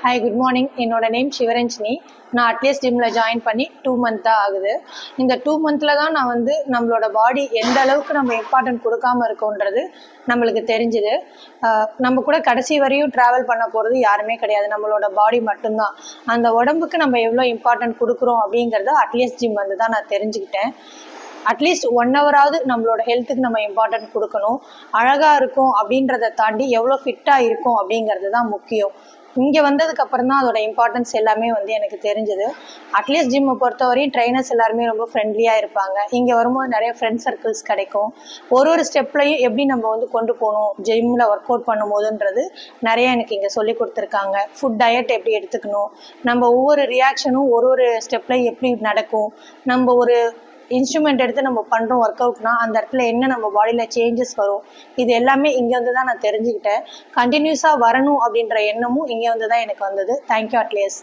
Hi, good morning. என்னோட name Sivaranjini. நான் at least ஜிம்மில் ஜாயின் பண்ணி 2 month தான் ஆகுது. இந்த 2 monthல தான் நான் நம்மளோட பாடி எந்த அளவுக்கு நம்ம இம்பார்ட்டன்ட் கொடுக்காம இருக்கோன்றது நம்மளுக்கு தெரிஞ்சுது. நம்ம கூட கடைசி வரையும் ட்ராவல் பண்ண போகிறது யாருமே கிடையாது, நம்மளோட பாடி மட்டும்தான். அந்த உடம்புக்கு நம்ம எவ்வளோ இம்பார்ட்டன்ட் கொடுக்குறோம் அப்படிங்கிறத அட்லீஸ்ட் ஜிம் தான் நான் தெரிஞ்சுக்கிட்டேன். அட்லீஸ்ட் 1 hour நம்மளோட ஹெல்த்துக்கு நம்ம இம்பார்ட்டன்ட் கொடுக்கணும். அழகாக இருக்கும் அப்படின்றத தாண்டி எவ்வளோ ஃபிட்டாக இருக்கும் அப்படிங்கிறது தான் முக்கியம். இங்கே வந்ததுக்கு அப்புறம் தான் அதோட இம்பார்ட்டன்ஸ் எல்லாமே எனக்கு தெரிஞ்சது. அட்லீஸ்ட் ஜிம்மை பொறுத்தவரையும் ட்ரைனர்ஸ் எல்லாருமே ரொம்ப ஃப்ரெண்ட்லியாக இருப்பாங்க. இங்கே வரும்போது நிறைய ஃப்ரெண்ட் சர்க்கிள்ஸ் கிடைக்கும். ஒரு ஸ்டெப்லையும் எப்படி நம்ம கொண்டு போகணும் ஜிம்மில் ஒர்க் அவுட் பண்ணும்போதுன்றது நிறைய எனக்கு இங்கே சொல்லி கொடுத்துருக்காங்க. ஃபுட் டயட் எப்படி எடுத்துக்கணும், நம்ம ஒவ்வொரு ரியாக்ஷனும் ஒரு ஸ்டெப்லையும் எப்படி நடக்கும், நம்ம ஒரு இன்ஸ்ட்ருமெண்ட் எடுத்து நம்ம பண்ணுறோம் ஒர்க் அவுட்னா அந்த இடத்துல என்ன நம்ம பாடியில் சேஞ்சஸ் வரும், இது எல்லாமே இங்கே தான் நான் தெரிஞ்சுக்கிட்டேன். கண்டினியூஸாக வரணும் அப்படின்ற எண்ணமும் இங்கே தான் எனக்கு வந்தது. Thank you at least.